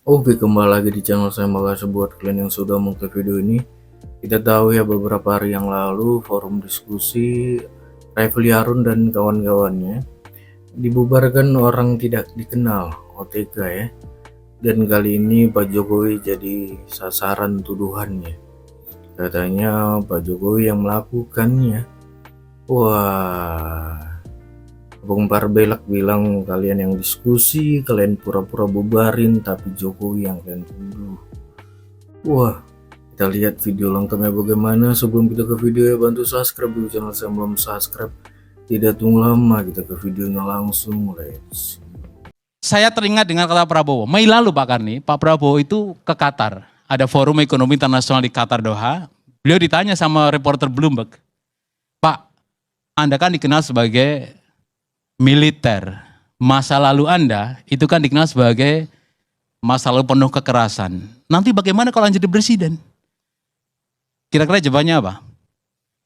Oke, kembali lagi di channel saya. Makasih buat kalian yang sudah mengklik video ini. Kita tahu ya, beberapa hari yang lalu forum diskusi Refli Harun dan kawan-kawannya dibubarkan orang tidak dikenal, OTK ya. Dan kali ini Pak Jokowi jadi sasaran tuduhannya. Katanya Pak Jokowi yang melakukannya. Wah, Bung Parbelak bilang kalian yang diskusi, kalian pura-pura bubarin, tapi Jokowi yang kalian tuduh. Wah, kita lihat video lengkapnya bagaimana. Sebelum kita ke video ya, bantu subscribe dulu channel saya, belum subscribe. Tidak tunggu lama, kita ke videonya langsung. Let's. Saya teringat dengan kata Prabowo. Mei lalu Pak Karni, Pak Prabowo itu ke Qatar. Ada forum ekonomi internasional di Qatar Doha. Beliau ditanya sama reporter Bloomberg, Pak, Anda kan dikenal sebagai militer. Masa lalu Anda itu kan dikenal sebagai masa lalu penuh kekerasan. Nanti bagaimana kalau Anda jadi presiden? Kira-kira jawabannya apa?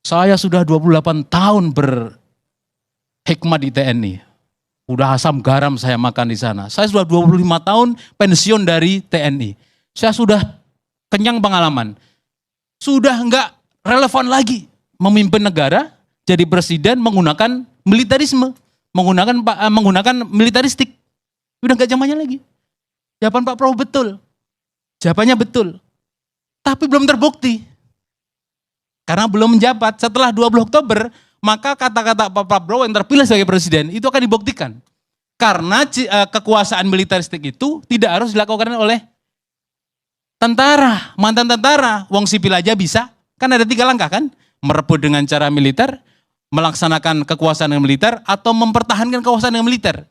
Saya sudah 28 tahun berhikmat di TNI. Udah asam garam saya makan di sana. Saya sudah 25 tahun pensiun dari TNI. Saya sudah kenyang pengalaman. Sudah enggak relevan lagi memimpin negara, jadi presiden menggunakan militerisme, menggunakan militeristik. Udah enggak zamannya lagi. Jawaban Pak Prabowo betul. Jawabannya betul. Tapi belum terbukti. Karena belum menjabat. Setelah 20 Oktober, maka kata-kata Pak Prabowo yang terpilih sebagai presiden itu akan dibuktikan. Karena kekuasaan militeristik itu tidak harus dilakukan oleh tentara, mantan tentara, wong sipil aja bisa. Kan ada 3 langkah kan? Merebut dengan cara militer, melaksanakan kekuasaan dengan militer, atau mempertahankan kekuasaan dengan militer.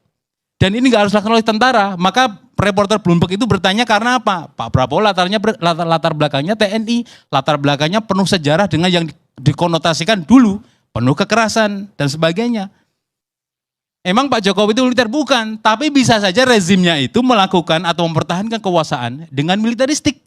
Dan ini nggak harus dilakukan oleh tentara. Maka reporter Bloomberg itu bertanya karena apa? Pak Prabowo latar belakangnya TNI, latar belakangnya penuh sejarah dengan yang dikonotasikan dulu, penuh kekerasan dan sebagainya. Emang Pak Jokowi itu militer? Bukan, tapi bisa saja rezimnya itu melakukan atau mempertahankan kekuasaan dengan militeristik.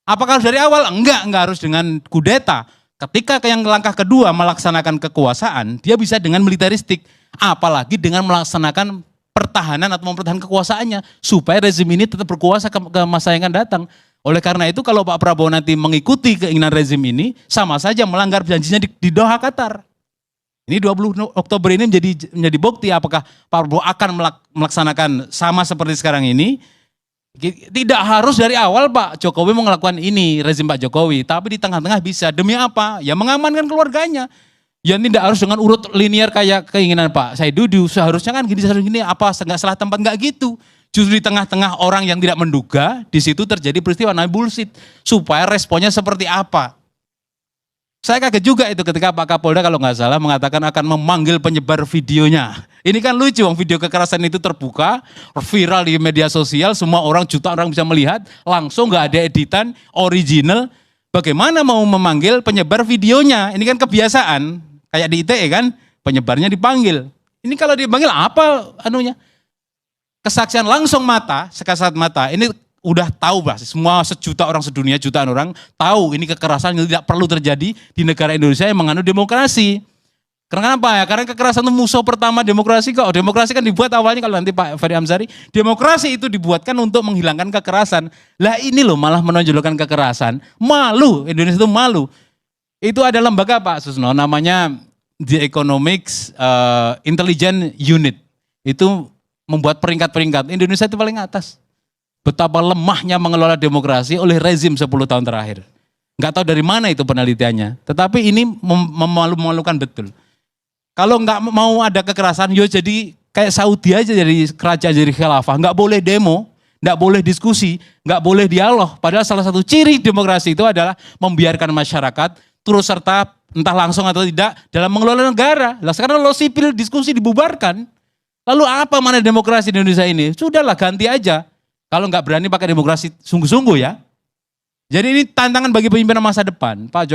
Apakah harus dari awal? Enggak harus dengan kudeta. Ketika yang langkah kedua melaksanakan kekuasaan, dia bisa dengan militeristik. Apalagi dengan melaksanakan pertahanan atau mempertahankan kekuasaannya, supaya rezim ini tetap berkuasa ke masa yang akan datang. Oleh karena itu kalau Pak Prabowo nanti mengikuti keinginan rezim ini, sama saja melanggar janjinya di Doha, Qatar. Ini 20 Oktober ini menjadi bukti apakah Pak Prabowo akan melaksanakan sama seperti sekarang ini. Tidak harus dari awal Pak Jokowi melakukan ini, rezim Pak Jokowi, tapi di tengah-tengah bisa. Demi apa? Ya mengamankan keluarganya. Ya tidak harus dengan urut linear kayak keinginan Pak Saidudu. Seharusnya kan gini, apa nggak salah tempat, nggak gitu. Justru di tengah-tengah orang yang tidak menduga, di situ terjadi peristiwa bullshit. Supaya responnya seperti apa? Saya kaget juga itu ketika Pak Kapolda kalau nggak salah mengatakan akan memanggil penyebar videonya. Ini kan lucu, video kekerasan itu terbuka, viral di media sosial, semua orang, jutaan orang bisa melihat, langsung nggak ada editan, original. Bagaimana mau memanggil penyebar videonya? Ini kan kebiasaan, kayak di ITE kan, penyebarnya dipanggil. Ini kalau dipanggil apa anunya? Kesaksian langsung mata, sekasat mata, ini udah tahu lah, semua sejuta orang sedunia, jutaan orang tahu ini kekerasan yang tidak perlu terjadi di negara Indonesia yang menganut demokrasi. Karena apa ya? Karena kekerasan itu musuh pertama demokrasi kok. Demokrasi kan dibuat awalnya, kalau nanti Pak Ferry Amsari, demokrasi itu dibuatkan untuk menghilangkan kekerasan. Lah ini loh malah menonjolkan kekerasan. Malu, Indonesia itu malu. Itu ada lembaga Pak Susno, namanya The Economics Intelligence Unit. Itu membuat peringkat-peringkat. Indonesia itu paling atas. Betapa lemahnya mengelola demokrasi oleh rezim 10 tahun terakhir. Nggak tahu dari mana itu penelitiannya. Tetapi ini memalukan betul. Kalau nggak mau ada kekerasan, yo jadi kayak Saudi aja, jadi kerajaan, jadi khilafah. Nggak boleh demo, nggak boleh diskusi, nggak boleh dialog. Padahal salah satu ciri demokrasi itu adalah membiarkan masyarakat turut serta entah langsung atau tidak dalam mengelola negara. Lah sekarang lo sipil diskusi dibubarkan. Lalu apa mana demokrasi di Indonesia ini? Sudahlah ganti aja. Kalau nggak berani pakai demokrasi sungguh-sungguh ya. Jadi ini tantangan bagi pemimpinan masa depan. Pak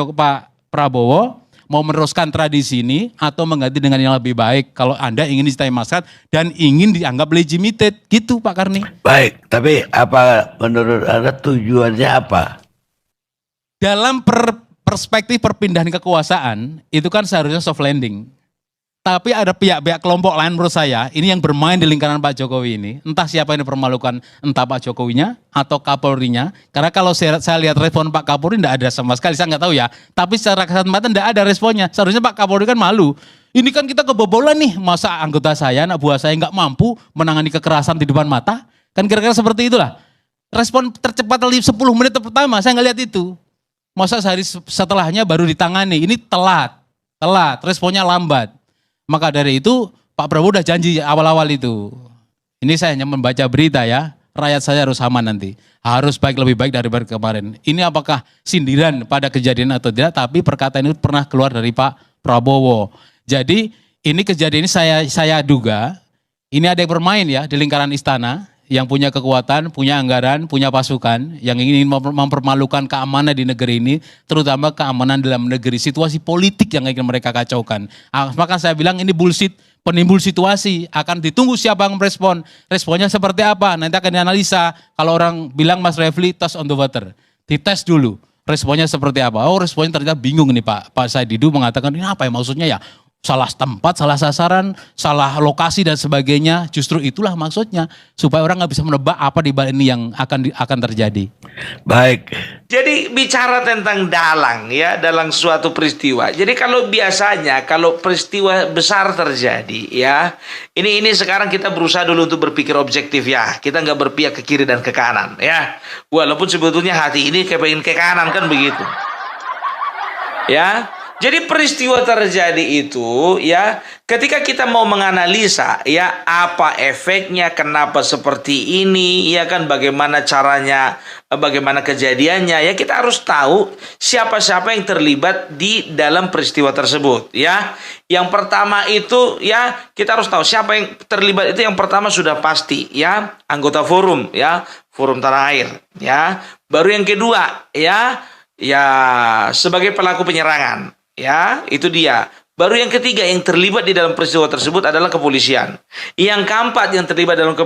Prabowo mau meneruskan tradisi ini atau mengganti dengan yang lebih baik. Kalau Anda ingin dicintai masyarakat dan ingin dianggap legitimate. Gitu Pak Karni. Baik, tapi apa menurut Anda tujuannya apa? Dalam perspektif perpindahan kekuasaan, itu kan seharusnya soft landing. Tapi ada pihak-pihak kelompok lain menurut saya, ini yang bermain di lingkaran Pak Jokowi ini. Entah siapa yang dipermalukan, entah Pak Jokowinya atau Kapolrinya. Karena kalau saya lihat respon Pak Kapolri tidak ada sama sekali, saya nggak tahu ya. Tapi secara kasat mata tidak ada responnya. Seharusnya Pak Kapolri kan malu. Ini kan kita kebobolan nih, masa anggota saya, anak buah saya nggak mampu menangani kekerasan di depan mata. Kan kira-kira seperti itulah. Respon tercepat 10 menit pertama, saya nggak lihat itu. Masa sehari setelahnya baru ditangani, ini telat, responnya lambat. Maka dari itu Pak Prabowo udah janji awal-awal itu. Ini saya hanya membaca berita ya, rakyat saya harus aman nanti. Harus lebih baik daripada kemarin. Ini apakah sindiran pada kejadian atau tidak, tapi perkataan itu pernah keluar dari Pak Prabowo. Jadi ini kejadian ini saya duga, ini ada yang bermain ya di lingkaran istana, yang punya kekuatan, punya anggaran, punya pasukan, yang ingin mempermalukan keamanan di negeri ini, terutama keamanan dalam negeri, situasi politik yang ingin mereka kacaukan. Maka saya bilang ini bullshit, penimbul situasi, akan ditunggu siapa yang merespon. Responnya seperti apa, nanti akan dianalisa. Kalau orang bilang Mas Refli, toss on the water, dites dulu, responnya seperti apa. Oh responnya ternyata bingung nih Pak Saididu mengatakan ini apa ya maksudnya ya. Salah tempat, salah sasaran, salah lokasi dan sebagainya. Justru itulah maksudnya supaya orang nggak bisa menebak apa di balik ini yang akan terjadi. Baik. Jadi bicara tentang dalang ya dalam suatu peristiwa. Jadi kalau biasanya kalau peristiwa besar terjadi ya, ini sekarang kita berusaha dulu untuk berpikir objektif ya. Kita nggak berpihak ke kiri dan ke kanan ya. Walaupun sebetulnya hati ini kepengen ke kanan kan begitu. Ya. Jadi peristiwa terjadi itu ya ketika kita mau menganalisa ya apa efeknya, kenapa seperti ini ya kan, bagaimana caranya, bagaimana kejadiannya ya, kita harus tahu siapa-siapa yang terlibat di dalam peristiwa tersebut ya. Yang pertama itu ya kita harus tahu siapa yang terlibat itu, yang pertama sudah pasti ya anggota forum ya, forum tanah air ya. Baru yang kedua ya sebagai pelaku penyerangan. Ya, itu dia. Baru yang ketiga yang terlibat di dalam peristiwa tersebut adalah kepolisian. Yang keempat yang terlibat dalam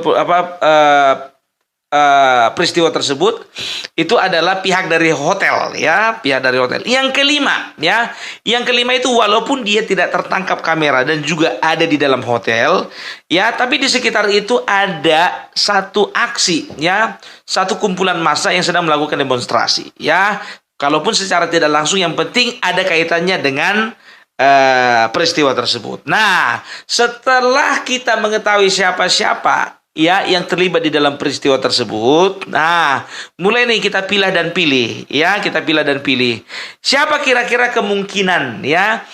peristiwa tersebut itu adalah pihak dari hotel, ya, pihak dari hotel. Yang kelima, ya, yang kelima itu walaupun dia tidak tertangkap kamera dan juga ada di dalam hotel, ya, tapi di sekitar itu ada satu aksi, ya, satu kumpulan massa yang sedang melakukan demonstrasi, ya. Kalaupun secara tidak langsung, yang penting ada kaitannya dengan peristiwa tersebut. Nah, setelah kita mengetahui siapa-siapa ya yang terlibat di dalam peristiwa tersebut, nah, mulai nih kita pilih dan pilih, ya, kita pilih dan pilih. Siapa kira-kira kemungkinan, ya,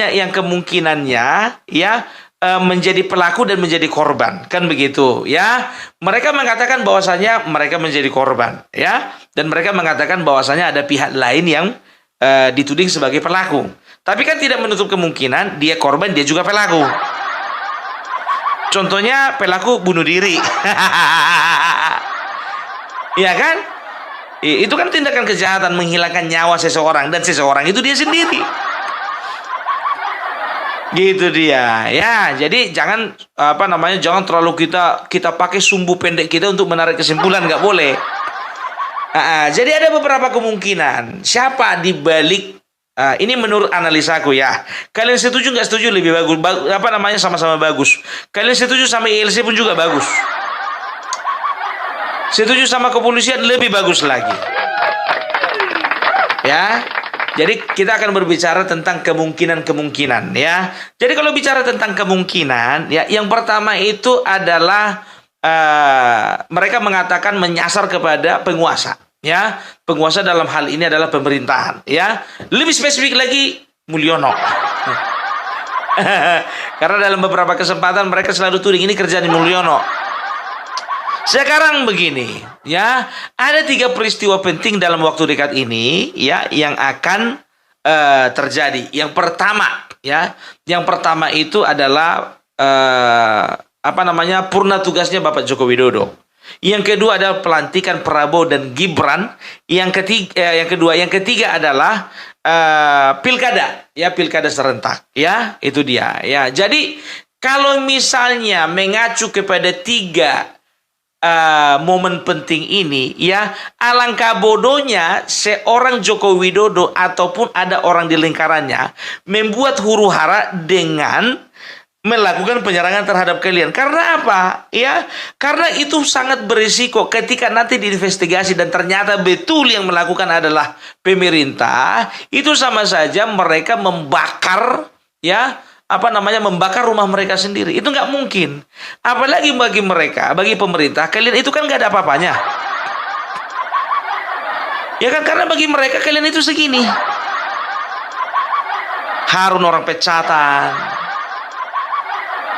yang kemungkinannya, ya, menjadi pelaku dan menjadi korban, kan begitu ya. Mereka mengatakan bahwasanya mereka menjadi korban ya, dan mereka mengatakan bahwasanya ada pihak lain yang dituding sebagai pelaku, tapi kan tidak menutup kemungkinan dia korban, dia juga pelaku. Contohnya pelaku bunuh diri. Iya kan, itu kan tindakan kejahatan menghilangkan nyawa seseorang, dan seseorang itu dia sendiri. Gitu dia ya. Jadi jangan jangan terlalu kita pakai sumbu pendek kita untuk menarik kesimpulan, nggak boleh. Jadi ada beberapa kemungkinan siapa di balik ini menurut analisaku ya. Kalian setuju nggak setuju lebih bagus, sama-sama bagus. Kalian setuju sama ILC pun juga bagus. Setuju sama kepolisian lebih bagus lagi. Ya. Jadi kita akan berbicara tentang kemungkinan-kemungkinan ya. Jadi kalau bicara tentang kemungkinan ya, yang pertama itu adalah mereka mengatakan menyasar kepada penguasa ya. Penguasa dalam hal ini adalah pemerintahan ya. Lebih spesifik lagi Mulyono. Karena dalam beberapa kesempatan mereka selalu tuding ini kerjaan Mulyono. Sekarang begini, ya, ada 3 peristiwa penting dalam waktu dekat ini, ya, yang akan terjadi. Yang pertama itu adalah purna tugasnya Bapak Joko Widodo. Yang kedua adalah pelantikan Prabowo dan Gibran. Yang ketiga adalah pilkada, ya, pilkada serentak, ya, itu dia, ya. Jadi kalau misalnya mengacu kepada 3 momen penting ini, ya, alangkah bodohnya seorang Joko Widodo ataupun ada orang di lingkarannya membuat huru-hara dengan melakukan penyerangan terhadap kalian. Karena apa? Ya, karena itu sangat berisiko ketika nanti diinvestigasi dan ternyata betul yang melakukan adalah pemerintah, itu sama saja mereka membakar, ya, membakar rumah mereka sendiri. Itu nggak mungkin. Apalagi bagi mereka, bagi pemerintah, kalian itu kan nggak ada apa-apanya. Ya kan, karena bagi mereka kalian itu segini. Harun orang pecatan.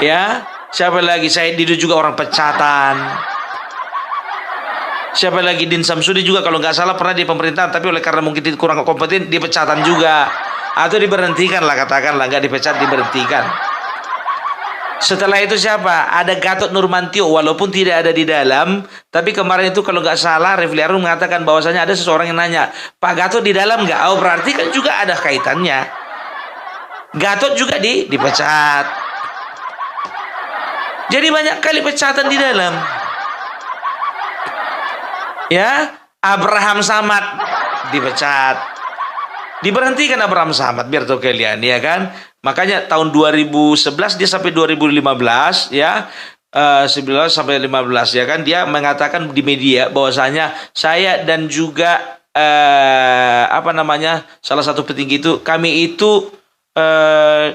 Ya, siapa lagi? Said Didu juga orang pecatan. Siapa lagi? Din Samsudi juga kalau nggak salah pernah di pemerintahan, tapi oleh karena mungkin kurang kompeten, dia pecatan juga. Atau diberhentikan lah, katakanlah, nggak dipecat, diberhentikan. Setelah itu siapa? Ada Gatot Nurmantio, walaupun tidak ada di dalam, tapi kemarin itu kalau nggak salah Refli Harun mengatakan bahwasanya ada seseorang yang nanya, Pak Gatot di dalam nggak? Oh, berarti kan juga ada kaitannya. Gatot juga dipecat. Jadi banyak kali pecatan di dalam. Ya, Abraham Samad dipecat. Diberhentikan Abraham Samad, biar tahu kalian, ya kan? Makanya tahun 2011 dia sampai 2015, ya, 11 sampai 15, ya kan? Dia mengatakan di media bahwasanya saya dan juga salah satu petinggi itu, kami itu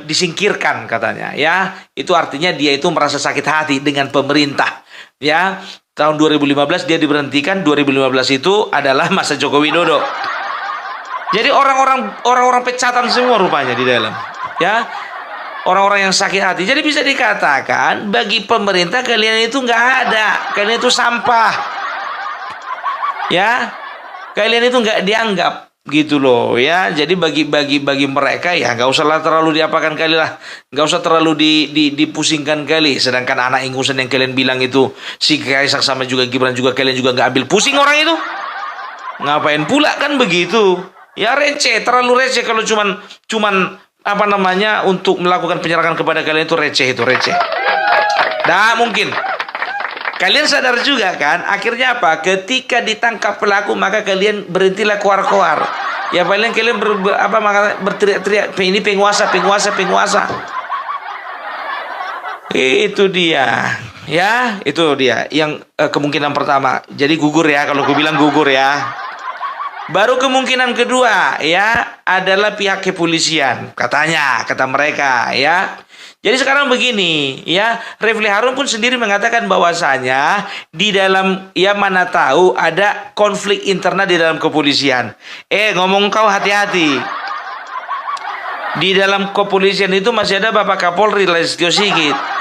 disingkirkan katanya, ya. Itu artinya dia itu merasa sakit hati dengan pemerintah, ya. Tahun 2015 dia diberhentikan, 2015 itu adalah masa Joko Widodo. Jadi orang-orang pecatan semua rupanya di dalam, ya, orang-orang yang sakit hati. Jadi bisa dikatakan bagi pemerintah kalian itu nggak ada, kalian itu sampah, ya, kalian itu nggak dianggap gitu loh, ya. Jadi bagi mereka ya nggak usahlah terlalu diapakan kali lah, nggak usah terlalu dipusingkan kali. Sedangkan anak ingusan yang kalian bilang itu si Kaisang sama juga Gibran juga kalian juga nggak ambil pusing orang itu, ngapain pula kan begitu? Ya receh, terlalu receh kalau cuman untuk melakukan penyerangan kepada kalian itu receh. Nah, mungkin kalian sadar juga kan, akhirnya apa? Ketika ditangkap pelaku maka kalian berhentilah koar-koar. Ya paling kalian berteriak-teriak, ini penguasa. Itu dia. Ya, itu dia yang kemungkinan pertama. Jadi gugur ya, kalau gue bilang gugur ya. Baru kemungkinan kedua, ya, adalah pihak kepolisian, kata mereka, ya. Jadi sekarang begini, ya, Refli Harun pun sendiri mengatakan bahwasanya di dalam, ya, mana tahu ada konflik internal di dalam kepolisian. Ngomong kau hati-hati. Di dalam kepolisian itu masih ada Bapak Kapolri Listio Sigit.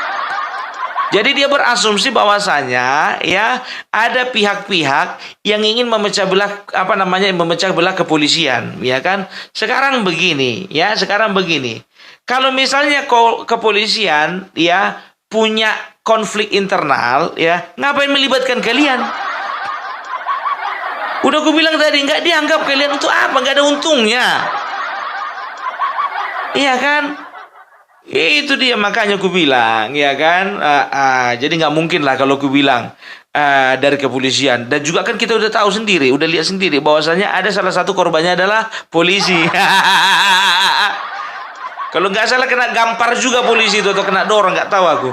Jadi dia berasumsi bahwasanya, ya, ada pihak-pihak yang ingin memecah belah kepolisian, ya kan? Sekarang begini. Kalau misalnya kepolisian, ya, punya konflik internal, ya, ngapain melibatkan kalian? Udah aku bilang tadi, nggak dianggap kalian untuk apa? Nggak ada untungnya. Iya kan? Itu dia, makanya aku bilang, ya kan, jadi nggak mungkin lah kalau aku bilang dari kepolisian. Dan juga kan kita udah tahu sendiri, udah lihat sendiri bahwasanya ada salah satu korbannya adalah polisi. Kalau nggak salah kena gampar juga polisi itu, atau kena dorong, nggak tahu aku,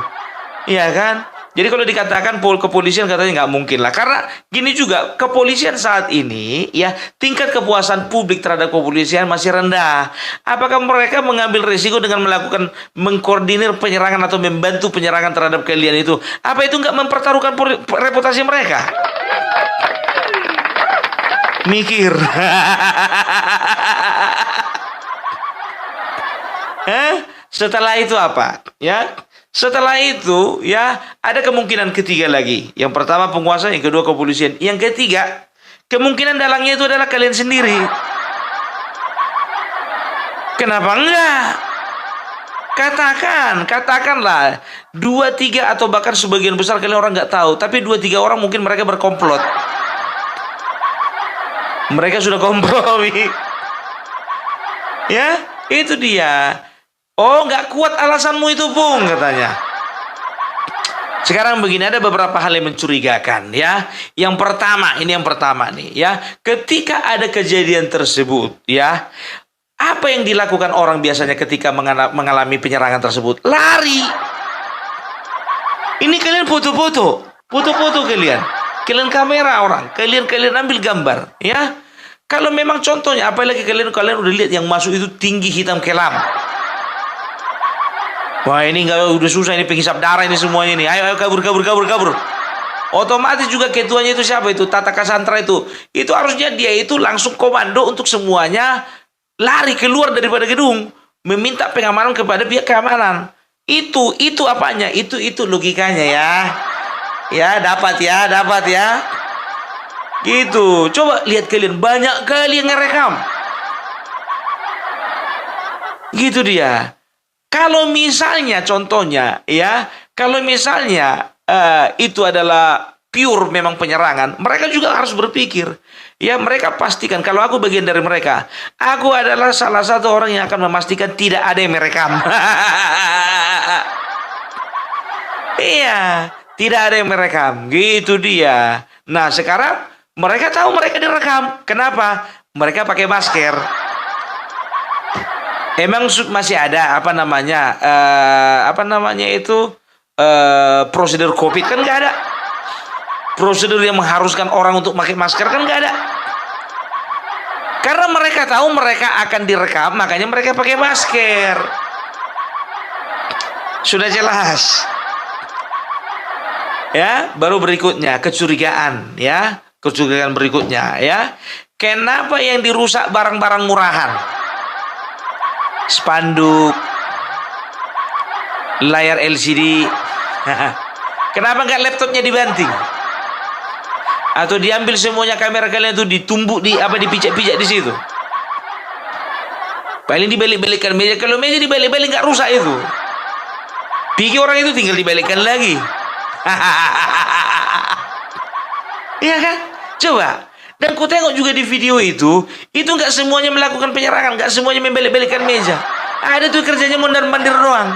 iya kan. Jadi kalau dikatakan kepolisian katanya nggak mungkin lah, karena gini juga, kepolisian saat ini, ya, tingkat kepuasan publik terhadap kepolisian masih rendah. Apakah mereka mengambil risiko dengan mengkoordinir penyerangan atau membantu penyerangan terhadap kalian itu? Apa itu nggak mempertaruhkan reputasi mereka? Mikir. Setelah itu apa? Ya. Setelah itu, ya, ada kemungkinan ketiga lagi. Yang pertama penguasa, yang kedua kepolisian. Yang ketiga, kemungkinan dalangnya itu adalah kalian sendiri. Kenapa enggak? Katakanlah 2, 3 atau bahkan sebagian besar kalian orang nggak tahu, tapi 2, 3 orang mungkin mereka berkomplot. Mereka sudah kompromi. Ya, itu dia. Oh, nggak kuat alasanmu itu, Bung, katanya. Sekarang begini, ada beberapa hal yang mencurigakan ya. Yang pertama, ini yang pertama nih ya. Ketika ada kejadian tersebut ya, apa yang dilakukan orang biasanya ketika mengalami penyerangan tersebut? Lari. Ini kalian foto-foto kalian. Kalian kamera orang, kalian ambil gambar ya. Kalau memang contohnya, apalagi kalian udah lihat yang masuk itu tinggi hitam kelam. Wah, ini nggak, udah susah ini, penghisap darah ini semuanya ini. Ayo kabur. Otomatis juga ketuanya itu siapa itu? Tata Cassandra itu. Itu harusnya dia itu langsung komando untuk semuanya lari keluar daripada gedung, meminta pengamanan kepada pihak keamanan. Itu apanya? Itu logikanya ya. Ya, dapat ya. Gitu. Coba lihat kalian, banyak kali yang ngerekam. Gitu dia. Kalau misalnya contohnya ya, kalau misalnya itu adalah pure memang penyerangan, mereka juga harus berpikir. Ya, mereka pastikan, kalau aku bagian dari mereka, aku adalah salah satu orang yang akan memastikan tidak ada yang merekam. Iya, tidak ada yang merekam. Gitu dia. Nah, sekarang mereka tahu mereka direkam. Kenapa? Mereka pakai masker. Emang masih ada prosedur COVID kan nggak ada. Prosedur yang mengharuskan orang untuk pakai masker kan nggak ada. Karena mereka tahu mereka akan direkam, makanya mereka pakai masker. Sudah jelas. Ya, baru berikutnya kecurigaan ya. Kecurigaan berikutnya ya. Kenapa yang dirusak barang-barang murahan? Spanduk, layar LCD. Kenapa nggak laptopnya dibanting? Atau diambil semuanya kamera kalian itu ditumbuk dipijak-pijak di situ. Paling dibalik-balikkan meja. Kalau meja dibalik-balik nggak rusak itu. Pikir orang itu tinggal dibalikkan lagi. Iya kan? Coba. Dan ku tengok juga di video itu nggak semuanya melakukan penyerangan, nggak semuanya membalik-balikkan meja. Ada tuh kerjanya mondar-mandir doang.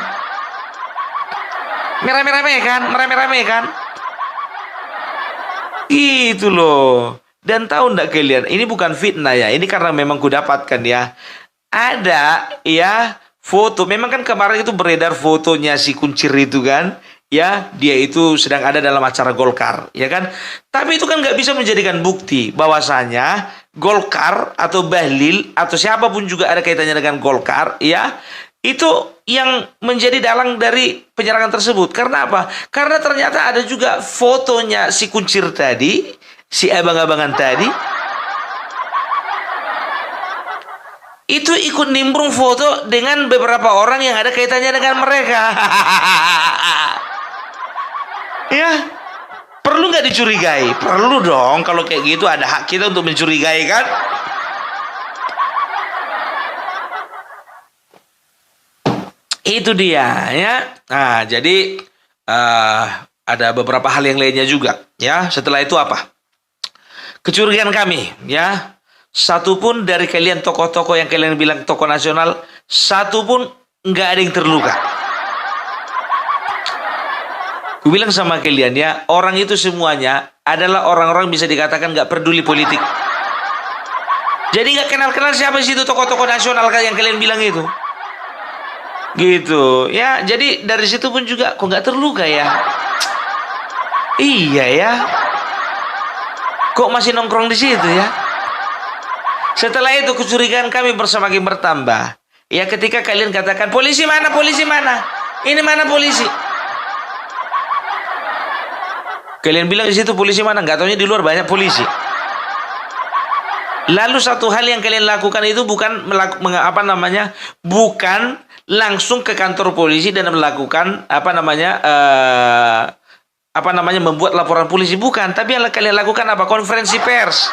Merah-merah kan? Gitu loh. Dan tahu nggak kalian, ini bukan fitnah ya, ini karena memang ku dapatkan ya. Ada ya foto, memang kan kemarin itu beredar fotonya si Kuncir itu kan. Ya, dia itu sedang ada dalam acara Golkar, ya kan? Tapi itu kan nggak bisa menjadikan bukti bahwasanya Golkar atau Bahlil atau siapapun juga ada kaitannya dengan Golkar, ya. Itu yang menjadi dalang dari penyerangan tersebut. Karena apa? Karena ternyata ada juga fotonya si Kuncir tadi, si abang-abangan tadi. Itu ikut nimbrung foto dengan beberapa orang yang ada kaitannya dengan mereka. Ya, perlu nggak dicurigai? Perlu dong, kalau kayak gitu ada hak kita untuk mencurigai kan? Itu dia ya. Nah, jadi ada beberapa hal yang lainnya juga ya. Setelah itu apa? Kecurigaan kami ya. Satu pun dari kalian tokoh-tokoh yang kalian bilang tokoh nasional, satu pun nggak ada yang terluka. Gue bilang sama kalian ya, orang itu semuanya adalah orang-orang bisa dikatakan nggak peduli politik. Jadi nggak kenal-kenal siapa sih itu tokoh-tokoh nasional yang kalian bilang itu. Gitu ya. Jadi dari situ pun juga kok nggak terluka ya. Iya ya. Kok masih nongkrong di situ ya. Setelah itu kecurigaan kami semakin bertambah. Ya, ketika kalian katakan polisi mana? Ini mana polisi? Kalian bilang di situ polisi mana? Nggak taunya di luar banyak polisi. Lalu satu hal yang kalian lakukan itu bukan bukan langsung ke kantor polisi dan melakukan membuat laporan polisi, bukan. Tapi yang kalian lakukan apa? Konferensi pers.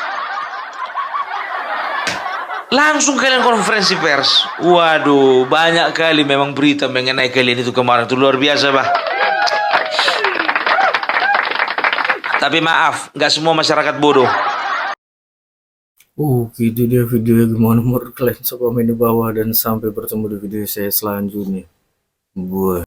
Langsung kalian konferensi pers. Waduh, banyak kali memang berita mengenai kalian itu kemarin. Itu luar biasa, bah. Tapi maaf, nggak semua masyarakat bodoh. Gitu dia videonya, gimana menurut kalian? Komen di bawah dan sampai bertemu di video saya selanjutnya. Buat